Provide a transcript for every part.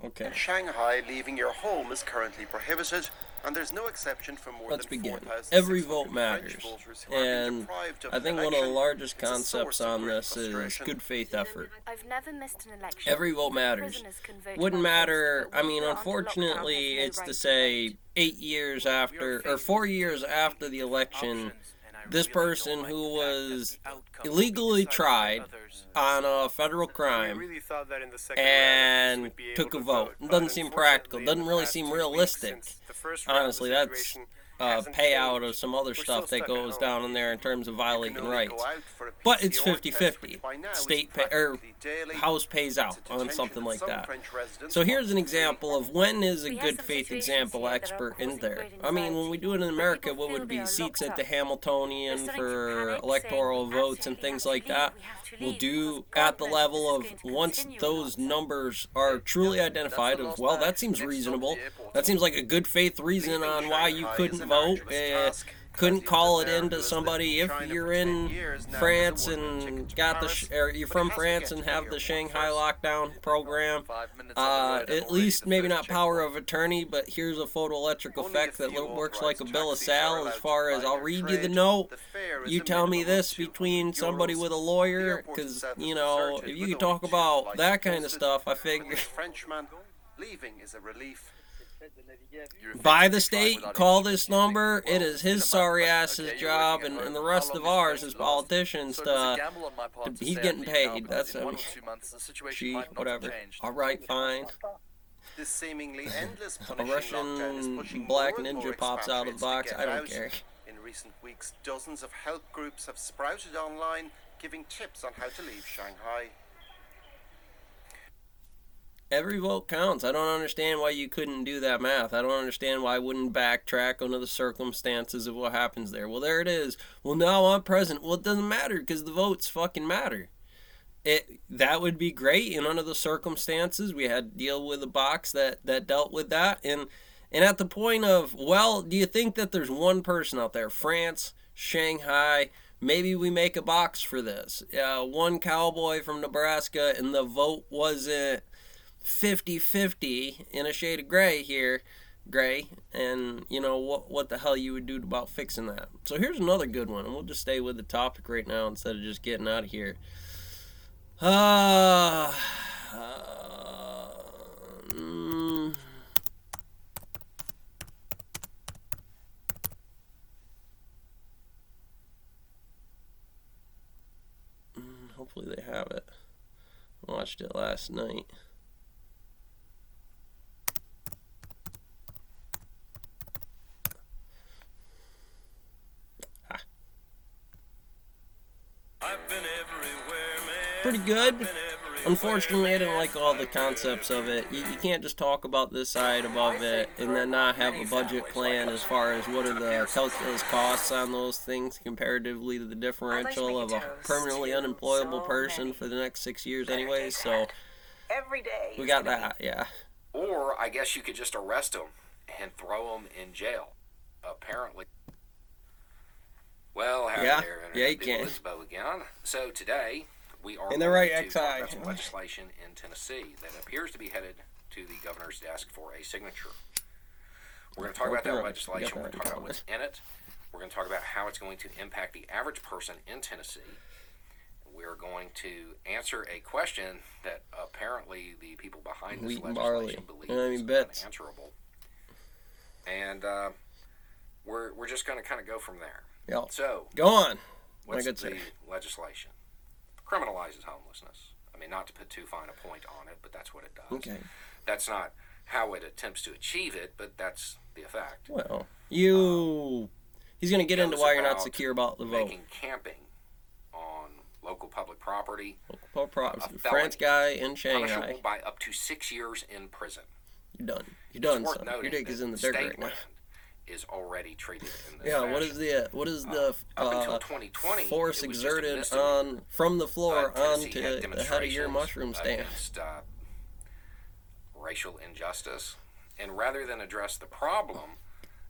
Okay. In Shanghai, leaving your home is currently prohibited, and there's no exception for more Let's than begin. 4,600 Every vote French matters. voters who are being And deprived of I an think one of the election. largest It's a concepts source of on great this is frustration. good faith effort. I've never missed an election. Every vote Even matters. prisoners can vote Wouldn't by post, matter. but I we mean, who are under unfortunately, lockdown have no it's right to to say vote. 8 years after, or 4 years after the election, this person who was illegally tried on a federal crime and took a vote. It doesn't seem practical. It doesn't really seem realistic. Honestly, that's payout of some other stuff that goes down in there in terms of violating rights. But it's 50-50. State or House pays out on something like that. So here's an example of when is a good faith example expert in there. I mean, when we do it in America, what would be seats at the Hamiltonian for electoral votes and things like that? We'll do at the level of once those numbers are truly identified of, well, that seems reasonable. That seems like a good faith reason on why you couldn't vote. Couldn't call it into somebody if you're in France and got the or you're from France and have the Shanghai lockdown program. At least maybe not power of attorney, but here's a photoelectric effect that works like a bill of sale. As far as I'll read you the note, you tell me this between somebody with a lawyer, because you know if you could talk about that kind of stuff, I figure. Leaving is a relief. By the state, call this number. It is his sorry ass's job, and the rest of ours as politicians he's getting paid. That's gee, whatever. All right, fine. This seemingly endless A Russian black ninja pops out of the box. I don't care. In recent weeks, dozens of help groups have sprouted online, giving tips on how to leave Shanghai. Every vote counts. I don't understand why you couldn't do that math. I don't understand why I wouldn't backtrack under the circumstances of what happens there. Well, there it is. Well, now I'm president. Well, it doesn't matter because the votes fucking matter. That would be great, and under the circumstances, we had to deal with a box that dealt with that. And at the point of, well, do you think that there's one person out there, France, Shanghai, maybe we make a box for this. One cowboy from Nebraska, and the vote wasn't 50-50 in a shade of gray here, and you know what the hell you would do about fixing that. So here's another good one, and we'll just stay with the topic right now instead of just getting out of here. Hopefully they have it. I watched it last night. Pretty good. Unfortunately, I didn't like all the concepts of it. You can't just talk about this side above it and then not have a budget plan as far as what are the calculus costs on those things comparatively to the differential of a permanently unemployable person for the next 6 years anyways. So we got that, yeah. Or I guess you could just arrest them and throw them in jail. Apparently. Well, howdy there, yeah, you can. Again. So today we are in the right going to talk about XI. some legislation in Tennessee that appears to be headed to the governor's desk for a signature. We're going to talk about that legislation. We're going to talk about what's in it. We're going to talk about how it's going to impact the average person in Tennessee. We're going to answer a question that apparently the people behind this legislation believe is unanswerable. And we're just going to kind of go from there. Yep. So, go on. What's the legislation? Criminalizes homelessness. I mean, not to put too fine a point on it, but that's what it does. Okay. That's not how it attempts to achieve it, but that's the effect. Well, he's going to get into why you're not secure about the vote. Making camping on local public property. Local property. France guy in Shanghai. Punishable by up to 6 years in prison. You're done. You're done, son. Your dick is in the dirt right now. Is already treated in this fashion. What is the force exerted on from the floor onto the head of your mushroom stand? Against racial injustice, and rather than address the problem,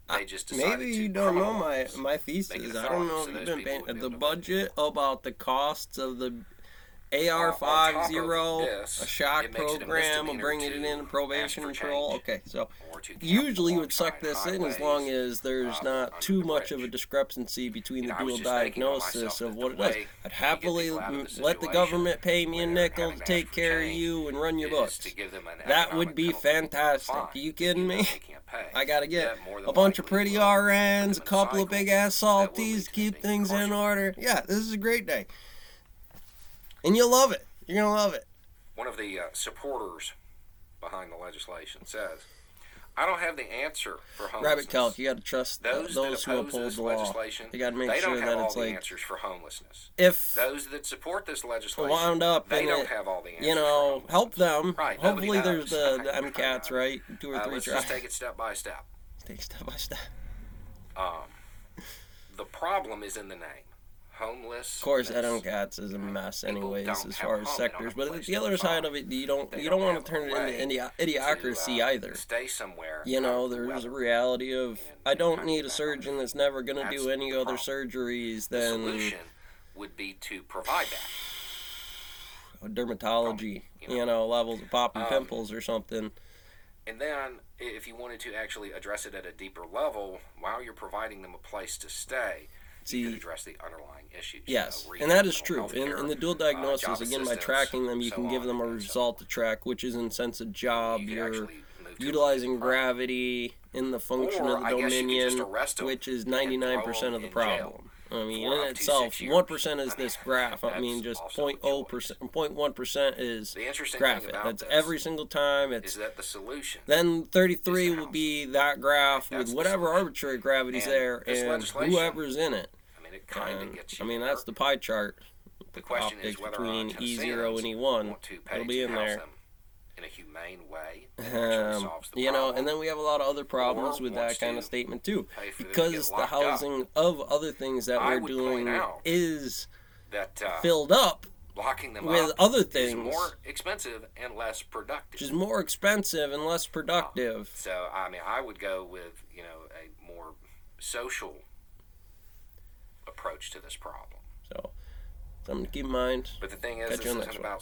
they just decided maybe you don't know my thesis. I don't know if you've been paying the budget about the costs of the AR-50, this, a shock it makes it a program, misdemeanor bringing it to into probation ask for control. change, Okay, so or to camp usually you would alongside suck this in as highways, long as there's or not under too the much of a bridge. discrepancy between the I was dual just thinking to diagnosis myself of that what the it is. way I'd to get happily people out of the let the situation government pay me a where they're nickel having to to take ask for care of change you and run your is books. to give them an That would economic be penalty, fantastic. fine, Are you kidding even me? though they can't pay. I gotta get That more than a bunch of likely pretty will put them RNs, in a couple of cycles big ass that will lead salties, to them keep being things in incarcerated. order. Yeah, this is a great day. And you'll love it. You're gonna love it. One of the supporters behind the legislation says, I don't have the answer for homelessness. Rabbit Kelk, you gotta trust those that who oppose uphold this the law. legislation, You gotta make they sure don't have that all it's the like, answers for homelessness. if Those that support this legislation, wound up they in don't it, have all the answers. you know, for help homelessness. them. Right, Hopefully nobody there's knows. the MCATs, right? 2 or 3 Let's tries. just take it step by step. Take step by step. The problem is in the name. Homeless. Of course, that MCATs is a mess, anyways, as far as sectors. But at the other side of it, you don't want to turn it into idiocracy either. Stay somewhere. You know, there's a reality of I don't need a surgeon that's never going to do any other surgeries The than solution would be to provide that. dermatology, you know, levels of popping pimples or something. And then, if you wanted to actually address it at a deeper level, while you're providing them a place to stay, you could address the underlying issues. Yes, rehab, and that is mental true. health care, In the dual diagnosis, job again, by assistance, tracking them, you so can give on them a and so result to track, which is in sense of job. You could You're actually move to utilizing a- gravity in the function Or, of the I guess you could just dominion, arrest 'em which is and throw 99% of the 'em in jail problem. I mean, for in up to itself, 6 years. 1% is I mean, this graph. I mean, that's just also a 0.0%, 0.1% is The interesting graphic. thing about That's this every single time. It's is that the solution then 33 is the will be that graph That's with the whatever solution. arbitrary gravity's And there this and legislation, whoever's in it. I mean, it kind of And, gets you I mean, there. that's the pie chart. The question is Optics whether between or not E0 Tennesseans and E1. want to pay It'll be to in house there. them in a humane way that actually solves the You know, problem. and then we have a lot of other problems with wants that kind to of statement too, pay for them to because get the locked up. housing of other things that I we're would doing point out is that filled up locking them with up other is things, more expensive and less productive. which is more expensive and less productive. So, I mean, I would go with, you know, a more social approach to this problem. So, something to keep in mind. But the thing is, Catch this you on the isn't next one. about